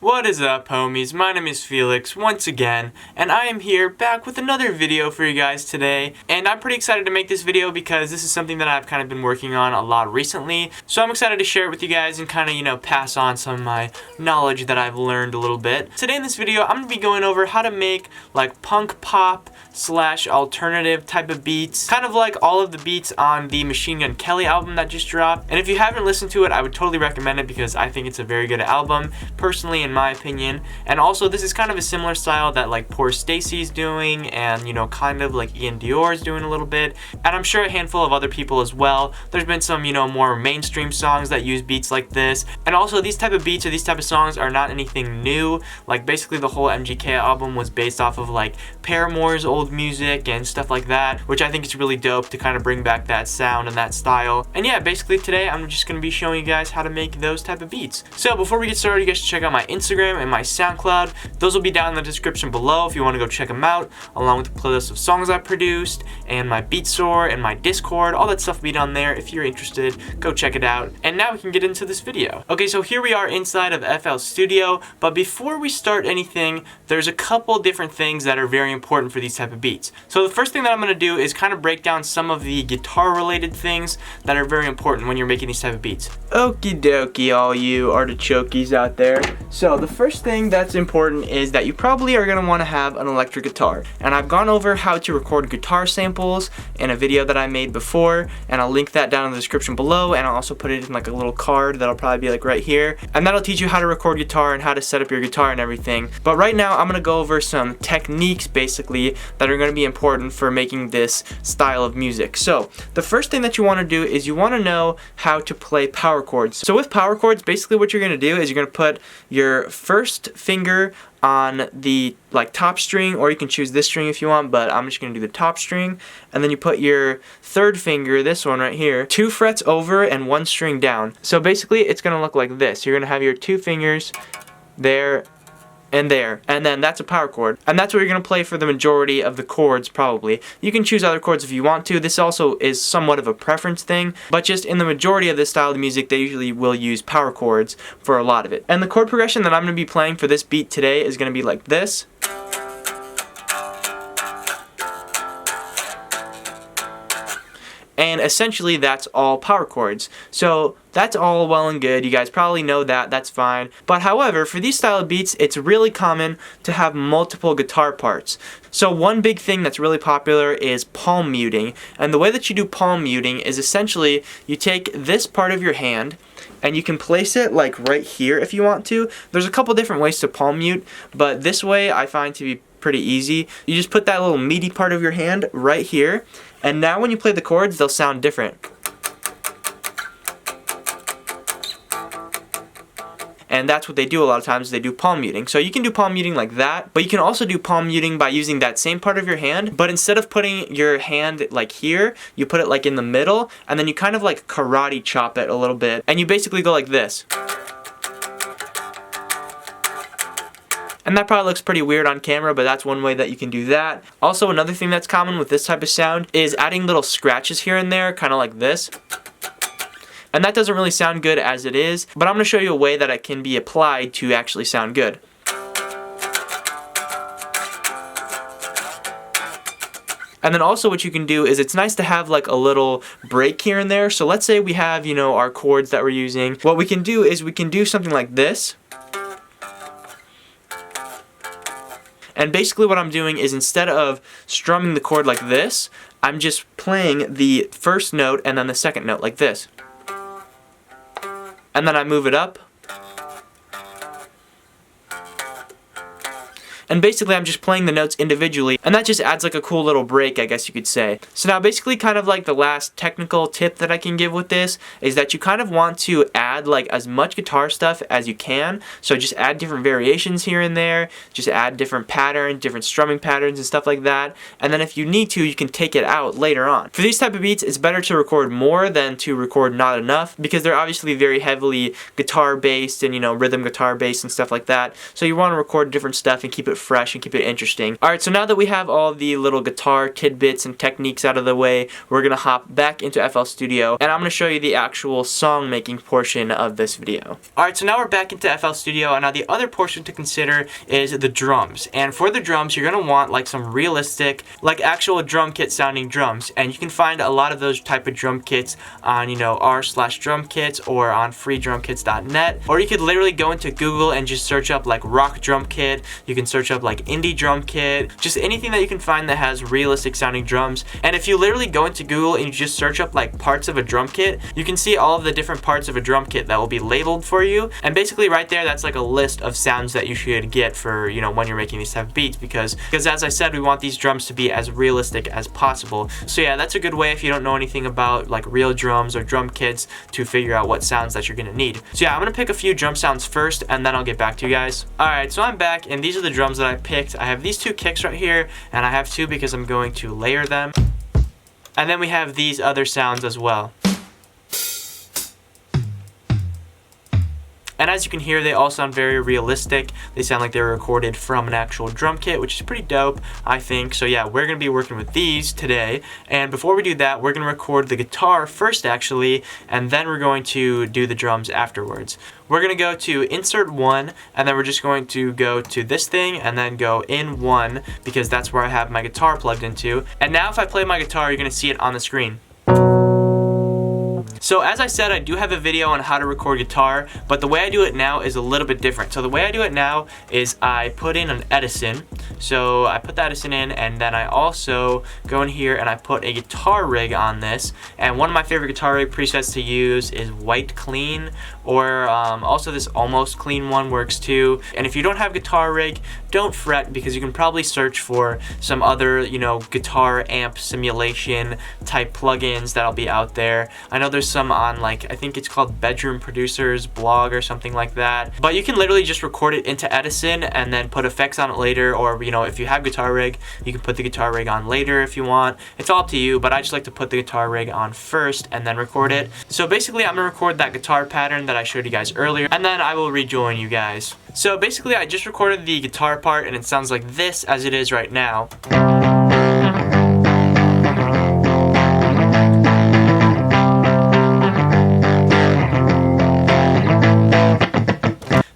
What is up, homies? My name is Felix once again, and I am here back with another video for you guys today. And I'm pretty excited to make this video because this is something that I've kind of been working on a lot recently. So I'm excited to share it with you guys and kind of, pass on some of my knowledge that I've learned a little bit. Today in this video, I'm going to be going over how to make like punk pop / alternative type of beats, kind of like all of the beats on the Machine Gun Kelly album that just dropped. And if you haven't listened to it, I would totally recommend it because I think it's a very good album, personally, in my opinion. And also, this is kind of a similar style that like Poorstacy is doing, and kind of like Ian Dior is doing a little bit, and I'm sure a handful of other people as well. There's been some more mainstream songs that use beats like this, and also these type of beats or these type of songs are not anything new. Like basically the whole MGK album was based off of like Paramore's old music and stuff like that, which I think is really dope to kind of bring back that sound and that style. And yeah, basically today I'm just going to be showing you guys how to make those type of beats. So before we get started, you guys should check out my Instagram and my SoundCloud. Those will be down in the description below if you want to go check them out, along with the playlist of songs I produced and my beat store and my Discord. All that stuff will be down there. If you're interested, go check it out. And now we can get into this video. Okay, so here we are inside of FL Studio, but before we start anything, there's a couple different things that are very important for these type of beats. So the first thing that I'm going to do is kind of break down some of the guitar related things that are very important when you're making these type of beats. Okie dokie, all you artichokies out there. So the first thing that's important is that you probably are going to want to have an electric guitar. And I've gone over how to record guitar samples in a video that I made before, and I'll link that down in the description below, and I'll also put it in like a little card that'll probably be like right here. And that'll teach you how to record guitar and how to set up your guitar and everything. But right now I'm going to go over some techniques basically that are going to be important for making this style of music. So the first thing that you want to do is you want to know how to play power chords. So with power chords, basically what you're going to do is you're going to put your first finger on the top string, or you can choose this string if you want, but I'm just going to do the top string, and then you put your third finger, this one right here, 2 frets over and 1 string down. So basically it's going to look like this. You're going to have your 2 fingers there and there, and then that's a power chord, and that's what you're going to play for the majority of the chords probably. You can choose other chords if you want to. This also is somewhat of a preference thing, but just in the majority of this style of music they usually will use power chords for a lot of it. And the chord progression that I'm going to be playing for this beat today is going to be like this. And essentially that's all power chords. So that's all well and good. You guys probably know that. That's fine. But however, for these style of beats, it's really common to have multiple guitar parts. So one big thing that's really popular is palm muting. And the way that you do palm muting is essentially you take this part of your hand and you can place it like right here if you want to. There's a couple different ways to palm mute, but this way I find to be pretty easy. You just put that little meaty part of your hand right here, and now when you play the chords, they'll sound different. And that's what they do a lot of times, they do palm muting. So you can do palm muting like that, but you can also do palm muting by using that same part of your hand, but instead of putting your hand like here, you put it like in the middle, and then you kind of like karate chop it a little bit, and you basically go like this. And that probably looks pretty weird on camera, but that's one way that you can do that. Also, another thing that's common with this type of sound is adding little scratches here and there, kind of like this. And that doesn't really sound good as it is, but I'm going to show you a way that it can be applied to actually sound good. And then also what you can do is it's nice to have like a little break here and there. So let's say we have, our chords that we're using. What we can do is we can do something like this. And basically what I'm doing is instead of strumming the chord like this, I'm just playing the first note and then the second note like this. And then I move it up. And basically I'm just playing the notes individually, and that just adds like a cool little break, I guess you could say. So now basically kind of like the last technical tip that I can give with this is that you kind of want to add like as much guitar stuff as you can. So just add different variations here and there, just add different patterns, different strumming patterns and stuff like that. And then if you need to, you can take it out later on. For these type of beats, it's better to record more than to record not enough, because they're obviously very heavily guitar based and rhythm guitar based and stuff like that. So you want to record different stuff and keep it fresh and keep it interesting. Alright, so now that we have all the little guitar tidbits and techniques out of the way, we're going to hop back into FL Studio, and I'm going to show you the actual song making portion of this video. Alright, so now we're back into FL Studio, and now the other portion to consider is the drums. And for the drums, you're going to want like some realistic, like actual drum kit sounding drums, and you can find a lot of those type of drum kits on, you know, r/drumkits or on freedrumkits.net, or you could literally go into Google and just search up like rock drum kit. You can search up like indie drum kit, just anything that you can find that has realistic sounding drums. And if you literally go into Google and you just search up like parts of a drum kit, you can see all of the different parts of a drum kit that will be labeled for you. And basically right there, that's like a list of sounds that you should get for, you know, when you're making these type of beats, because as I said, we want these drums to be as realistic as possible. So yeah, that's a good way if you don't know anything about like real drums or drum kits to figure out what sounds that you're gonna need. So yeah, I'm gonna pick a few drum sounds first, and then I'll get back to you guys. Alright, so I'm back, and these are the drums that I picked. I have these two kicks right here, and I have two because I'm going to layer them. And then we have these other sounds as well. And as you can hear, they all sound very realistic. They sound like they were recorded from an actual drum kit, which is pretty dope, I think. So yeah, we're going to be working with these today. And before we do that, we're going to record the guitar first, actually, and then we're going to do the drums afterwards. We're going to go to insert 1, and then we're just going to go to this thing and then go in 1, because that's where I have my guitar plugged into. And now if I play my guitar, you're going to see it on the screen. So as I said, I do have a video on how to record guitar, but the way I do it now is a little bit different. So the way I do it now is I put in an Edison. So I put the Edison in, and then I also go in here and I put a guitar rig on this. And one of my favorite guitar rig presets to use is White Clean, or also this Almost Clean one works too. And if you don't have guitar rig, don't fret, because you can probably search for some other, you know, guitar amp simulation type plugins that'll be out there. I know there's some on, like, I think it's called Bedroom Producers blog or something like that. But you can literally just record it into Edison and then put effects on it later, or, you know, if you have guitar rig, you can put the guitar rig on later if you want. It's all up to you, but I just like to put the guitar rig on first and then record it. So basically, I'm gonna record that guitar pattern that I showed you guys earlier, and then I will rejoin you guys. So basically, I just recorded the guitar part, and it sounds like this as it is right now.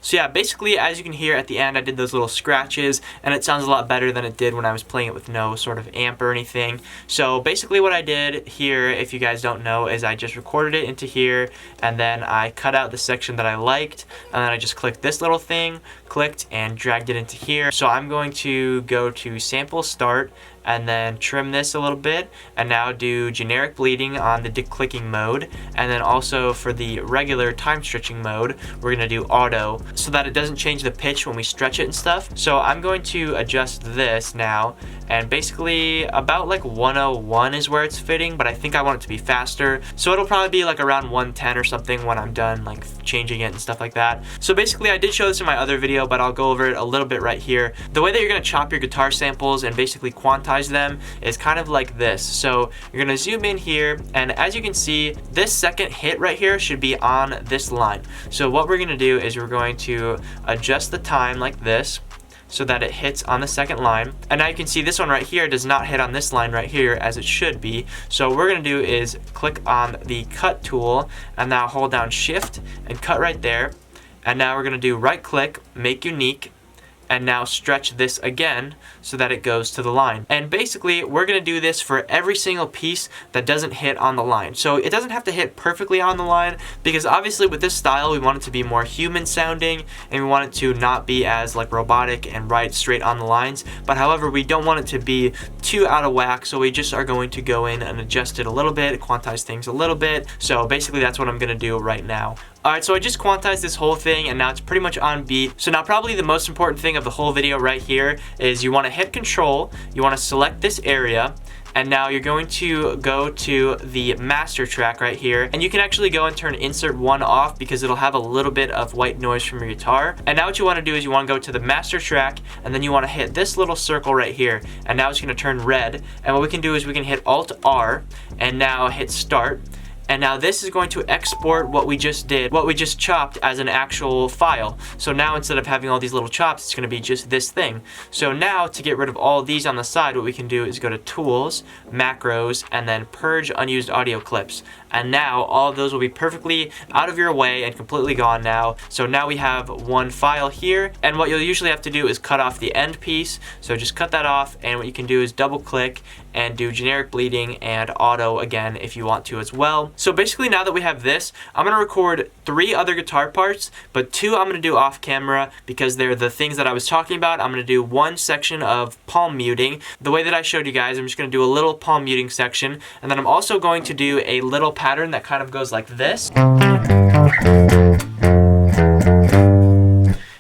So yeah, basically, as you can hear at the end, I did those little scratches, and it sounds a lot better than it did when I was playing it with no sort of amp or anything. So basically what I did here, if you guys don't know, is I just recorded it into here, and then I cut out the section that I liked, and then I just clicked this little thing, clicked, and dragged it into here. So I'm going to go to Sample Start, and then trim this a little bit, and now do generic bleeding on the declicking mode, and then also for the regular time stretching mode, we're gonna do auto, so that it doesn't change the pitch when we stretch it and stuff. So I'm going to adjust this now, and basically about like 101 is where it's fitting, but I think I want it to be faster, so it'll probably be like around 110 or something when I'm done like changing it and stuff like that. So basically, I did show this in my other video, but I'll go over it a little bit right here. The way that you're gonna chop your guitar samples and basically quantize them is kind of like this. So you're gonna zoom in here, and as you can see, this second hit right here should be on this line. So what we're gonna do is we're going to adjust the time like this, so that it hits on the second line. And now you can see this one right here does not hit on this line right here as it should be. So what we're gonna do is click on the cut tool, and now hold down shift and cut right there. And now we're gonna do right click, make unique, and now stretch this again so that it goes to the line. And basically, we're gonna do this for every single piece that doesn't hit on the line. So it doesn't have to hit perfectly on the line, because obviously with this style, we want it to be more human sounding, and we want it to not be as like robotic and right straight on the lines. But however, we don't want it to be too out of whack, so we just are going to go in and adjust it a little bit, quantize things a little bit. So basically, that's what I'm gonna do right now. Alright, so I just quantized this whole thing, and now it's pretty much on beat. So now probably the most important thing of the whole video right here is you want to hit control, you want to select this area, and now you're going to go to the master track right here, and you can actually go and turn insert 1 off because it'll have a little bit of white noise from your guitar. And now what you want to do is you want to go to the master track, and then you want to hit this little circle right here, and now it's going to turn red. And what we can do is we can hit Alt R, and now hit start. And now this is going to export what we just did, what we just chopped as an actual file. So now instead of having all these little chops, it's going to be just this thing. So now to get rid of all these on the side, what we can do is go to Tools, Macros, and then Purge Unused Audio Clips. And now all of those will be perfectly out of your way and completely gone now. So now we have one file here, and what you'll usually have to do is cut off the end piece. So just cut that off, and what you can do is double click and do generic bleeding and auto again if you want to as well. So basically now that we have this, I'm going to record 3 other guitar parts, but 2 I'm going to do off camera because they're the things that I was talking about. I'm going to do one section of palm muting. The way that I showed you guys, I'm just going to do a little palm muting section, and then I'm also going to do a little pattern that kind of goes like this.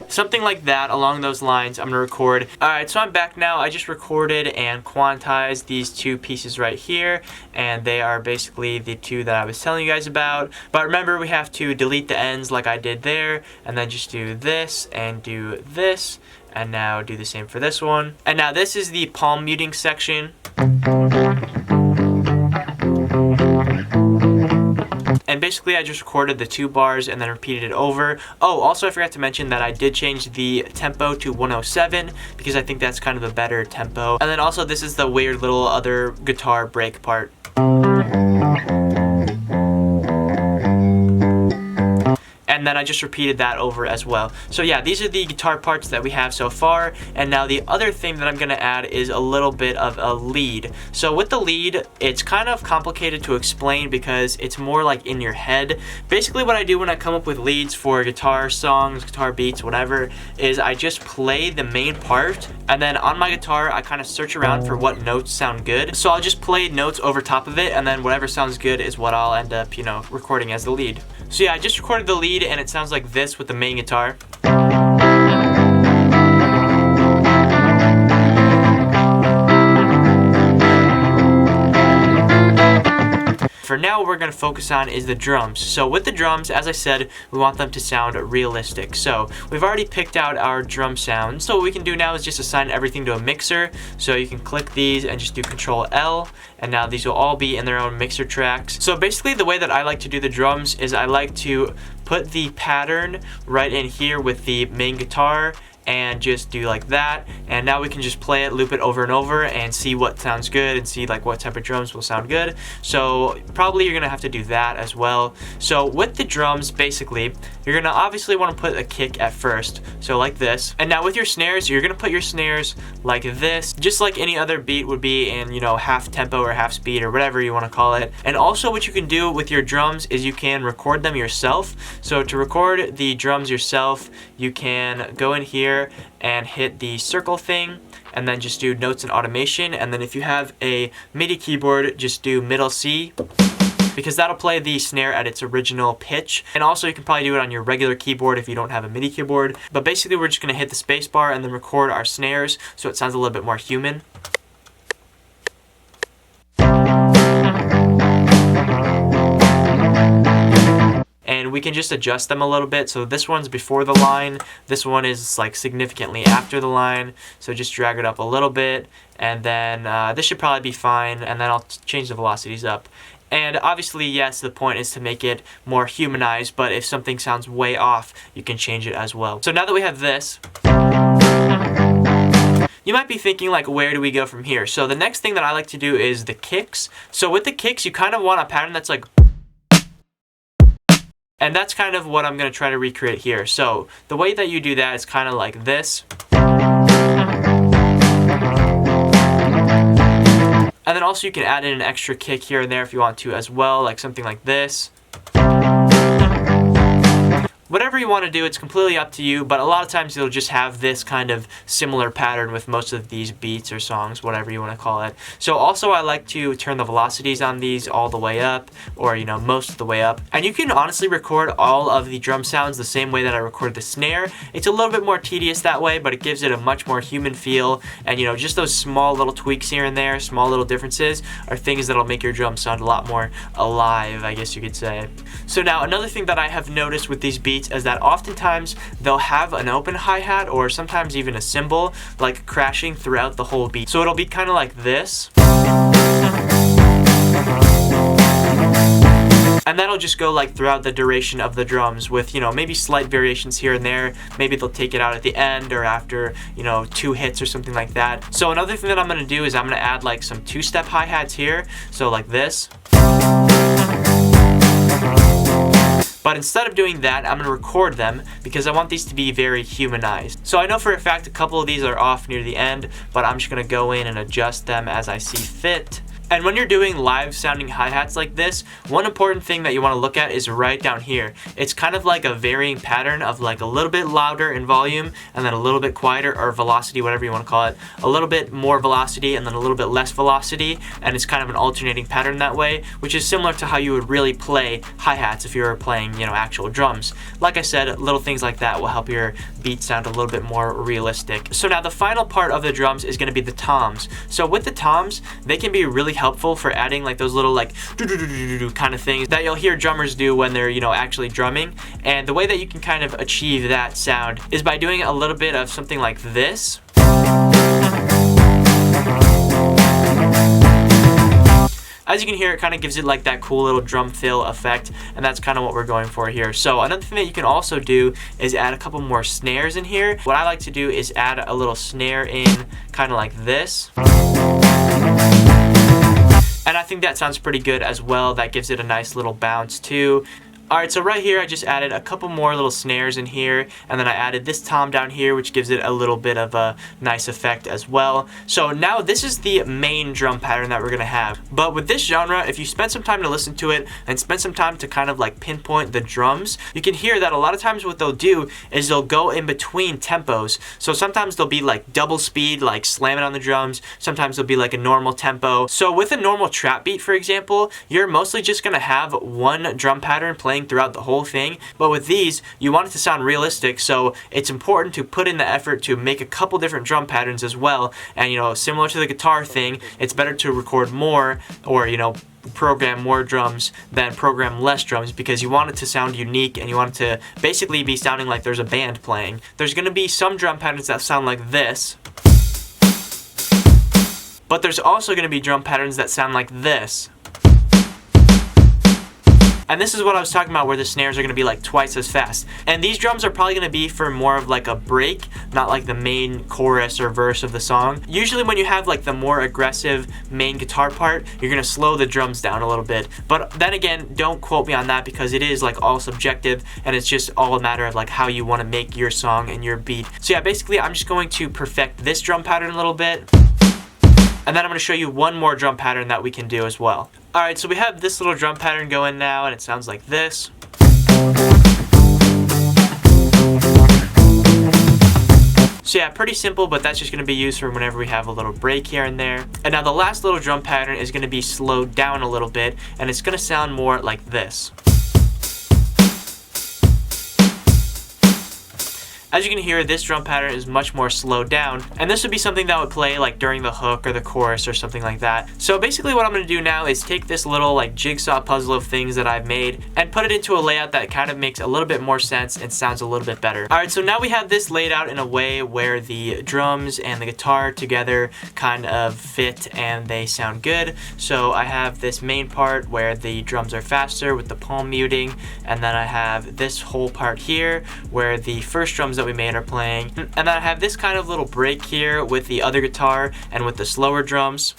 Something like that, along those lines, I'm going to record. Alright, so I'm back now. I just recorded and quantized these 2 pieces right here, and they are basically the 2 that I was telling you guys about. But remember, we have to delete the ends like I did there, and then just do this and do this, and now do the same for this one. And now this is the palm muting section. And basically I just recorded the 2 bars and then repeated it over. Oh, also I forgot to mention that I did change the tempo to 107 because I think that's kind of a better tempo. And then also this is the weird little other guitar break part. And then I just repeated that over as well. So yeah, these are the guitar parts that we have so far. And now the other thing that I'm going to add is a little bit of a lead. So with the lead, it's kind of complicated to explain because it's more like in your head. Basically what I do when I come up with leads for guitar songs, guitar beats, whatever, is I just play the main part, and then on my guitar I kind of search around for what notes sound good. So I'll just play notes over top of it, and then whatever sounds good is what I'll end up, recording as the lead. So yeah, I just recorded the lead and it sounds like this with the main guitar. For now, what we're going to focus on is the drums. So with the drums, as I said, we want them to sound realistic. So we've already picked out our drum sound. So what we can do now is just assign everything to a mixer. So you can click these and just do Control L, and now these will all be in their own mixer tracks. So basically the way that I like to do the drums is I like to put the pattern right in here with the main guitar and just do like that, and now we can just play it, loop it over and over and see what sounds good and see like what type of drums will sound good. So probably you're gonna have to do that as well. So with the drums, basically you're gonna obviously want to put a kick at first, so like this. And now with your snares, you're gonna put your snares like this, just like any other beat would be in half tempo or half speed or whatever you want to call it. And also what you can do with your drums is you can record them yourself. So to record the drums yourself, you can go in here and hit the circle thing and then just do notes and automation, and then if you have a MIDI keyboard, just do middle C because that'll play the snare at its original pitch. And also you can probably do it on your regular keyboard if you don't have a MIDI keyboard, but basically we're just going to hit the space bar and then record our snares so it sounds a little bit more human. And we can just adjust them a little bit. So this one's before the line, this one is like significantly after the line, so just drag it up a little bit, and then this should probably be fine, and then I'll change the velocities up. And obviously, yes, the point is to make it more humanized, but if something sounds way off, you can change it as well. So now that we have this, you might be thinking like, where do we go from here? So the next thing that I like to do is the kicks. So with the kicks, you kind of want a pattern that's like, and that's kind of what I'm going to try to recreate here. So the way that you do that is kind of like this. And then also you can add in an extra kick here and there if you want to as well, like something like this. Whatever you want to do, it's completely up to you, but a lot of times you'll just have this kind of similar pattern with most of these beats or songs, whatever you want to call it. So also I like to turn the velocities on these all the way up, or most of the way up. And you can honestly record all of the drum sounds the same way that I record the snare. It's a little bit more tedious that way, but it gives it a much more human feel. And just those small little tweaks here and there, small little differences, are things that'll make your drum sound a lot more alive, I guess you could say. So now another thing that I have noticed with these beats is that oftentimes they'll have an open hi-hat or sometimes even a cymbal like crashing throughout the whole beat. So it'll be kind of like this. And that'll just go like throughout the duration of the drums with, you know, maybe slight variations here and there. Maybe they'll take it out at the end or after, you know, 2 hits or something like that. So another thing that I'm going to do is I'm going to add like some 2-step hi-hats here. So like this. But instead of doing that, I'm going to record them because I want these to be very humanized. So I know for a fact a couple of these are off near the end, but I'm just going to go in and adjust them as I see fit. And when you're doing live sounding hi-hats like this, one important thing that you want to look at is right down here. It's kind of like a varying pattern of like a little bit louder in volume and then a little bit quieter, or velocity, whatever you want to call it. A little bit more velocity and then a little bit less velocity, and it's kind of an alternating pattern that way, which is similar to how you would really play hi-hats if you were playing, you know, actual drums. Like I said, little things like that will help your beat sound a little bit more realistic. So now the final part of the drums is going to be the toms. So with the toms, they can be really helpful for adding like those little like kind of things that you'll hear drummers do when they're, you know, actually drumming. And the way that you can kind of achieve that sound is by doing a little bit of something like this. As you can hear, it kind of gives it like that cool little drum fill effect, and that's kind of what we're going for here. So another thing that you can also do is add a couple more snares in here. What I like to do is add a little snare in kind of like this. And I think that sounds pretty good as well. That gives it a nice little bounce too. Alright, so right here I just added a couple more little snares in here, and then I added this tom down here, which gives it a little bit of a nice effect as well. So now this is the main drum pattern that we're going to have. But with this genre, if you spend some time to listen to it and spend some time to kind of like pinpoint the drums, you can hear that a lot of times what they'll do is they'll go in between tempos. So sometimes they'll be like double speed, like slamming on the drums. Sometimes they'll be like a normal tempo. So with a normal trap beat, for example, you're mostly just going to have one drum pattern playing throughout the whole thing, but with these you want it to sound realistic, so it's important to put in the effort to make a couple different drum patterns as well. And you know, similar to the guitar thing, it's better to record more, or you know, program more drums than program less drums, because you want it to sound unique and you want it to basically be sounding like there's a band playing. There's going to be some drum patterns that sound like this, but there's also going to be drum patterns that sound like this. And this is what I was talking about, where the snares are going to be like twice as fast. And these drums are probably going to be for more of like a break, not like the main chorus or verse of the song. Usually when you have like the more aggressive main guitar part, you're going to slow the drums down a little bit. But then again, don't quote me on that, because it is like all subjective, and it's just all a matter of like how you want to make your song and your beat. So yeah, basically I'm just going to perfect this drum pattern a little bit. And then I'm going to show you one more drum pattern that we can do as well. Alright, so we have this little drum pattern going now, and it sounds like this. So yeah, pretty simple, but that's just going to be used for whenever we have a little break here and there. And now the last little drum pattern is going to be slowed down a little bit, and it's going to sound more like this. As you can hear, this drum pattern is much more slowed down, and this would be something that would play like during the hook or the chorus or something like that. So basically what I'm going to do now is take this little like jigsaw puzzle of things that I've made and put it into a layout that kind of makes a little bit more sense and sounds a little bit better. Alright, so now we have this laid out in a way where the drums and the guitar together kind of fit and they sound good. So I have this main part where the drums are faster with the palm muting, and then I have this whole part here where the first drums that we made are playing, and then I have this kind of little break here with the other guitar and with the slower drums.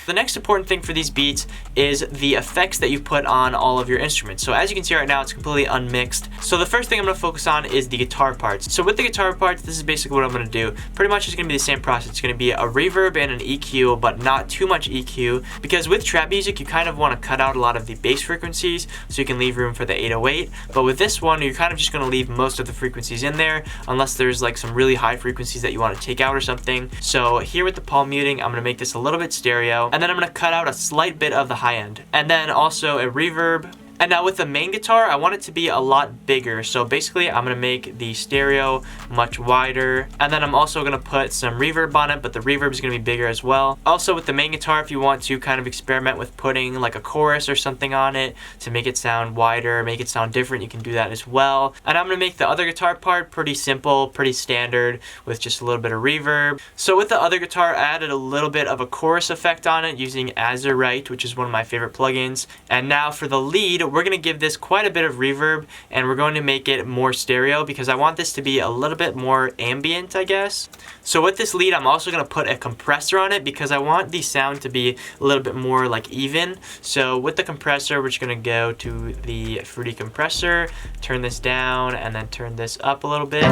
The next important thing for these beats is the effects that you put on all of your instruments. So as you can see right now, it's completely unmixed. So the first thing I'm going to focus on is the guitar parts. So with the guitar parts, this is basically what I'm going to do. Pretty much it's going to be the same process. It's going to be a reverb and an EQ, but not too much EQ, because with trap music, you kind of want to cut out a lot of the bass frequencies so you can leave room for the 808. But with this one, you're kind of just going to leave most of the frequencies in there, unless there's like some really high frequencies that you want to take out or something. So here with the palm muting, I'm going to make this a little bit stereo, and then I'm going to cut out a slight bit of the high end, and then also a reverb, And now with the main guitar, I want it to be a lot bigger. So basically, I'm going to make the stereo much wider. And then I'm also going to put some reverb on it, but the reverb is going to be bigger as well. Also with the main guitar, if you want to kind of experiment with putting like a chorus or something on it to make it sound wider, make it sound different, you can do that as well. And I'm going to make the other guitar part pretty simple, pretty standard with just a little bit of reverb. So with the other guitar, I added a little bit of a chorus effect on it using Azurite, which is one of my favorite plugins. And now for the lead, we're going to give this quite a bit of reverb, and we're going to make it more stereo because I want this to be a little bit more ambient, I guess. So with this lead, I'm also going to put a compressor on it because I want the sound to be a little bit more like even. So with the compressor, we're just going to go to the Fruity compressor, turn this down, and then turn this up a little bit.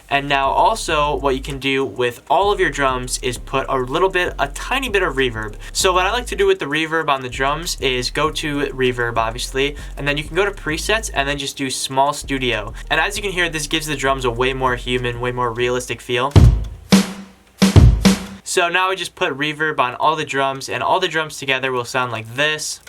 And now also what you can do with all of your drums is put a tiny bit of reverb. So what I like to do with the reverb on the drums is go to reverb, obviously, and then you can go to presets and then just do small studio. And as you can hear, this gives the drums a way more human, way more realistic feel. So now I just put reverb on all the drums, and all the drums together will sound like this.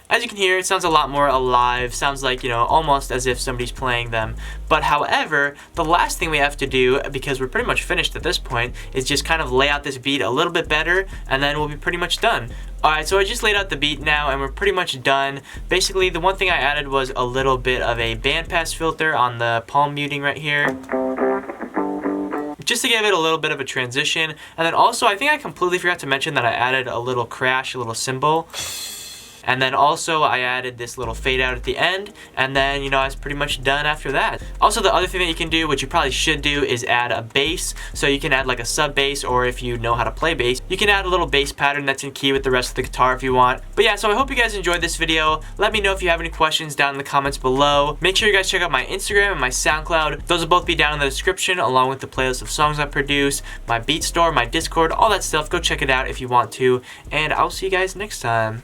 As you can hear, it sounds a lot more alive, sounds like, you know, almost as if somebody's playing them. But however, the last thing we have to do, because we're pretty much finished at this point, is just kind of lay out this beat a little bit better, and then we'll be pretty much done. Alright, so I just laid out the beat now, and we're pretty much done. Basically, the one thing I added was a little bit of a bandpass filter on the palm muting right here, just to give it a little bit of a transition. And then also, I think I completely forgot to mention that I added a little crash, a little cymbal. And then also I added this little fade out at the end, and then, you know, I was pretty much done after that. Also, the other thing that you can do, which you probably should do, is add a bass. So you can add like a sub bass, or if you know how to play bass, you can add a little bass pattern that's in key with the rest of the guitar if you want. But yeah, so I hope you guys enjoyed this video. Let me know if you have any questions down in the comments below. Make sure you guys check out my Instagram and my SoundCloud. Those will both be down in the description, along with the playlist of songs I produce, my beat store, my Discord, all that stuff. Go check it out if you want to, and I'll see you guys next time.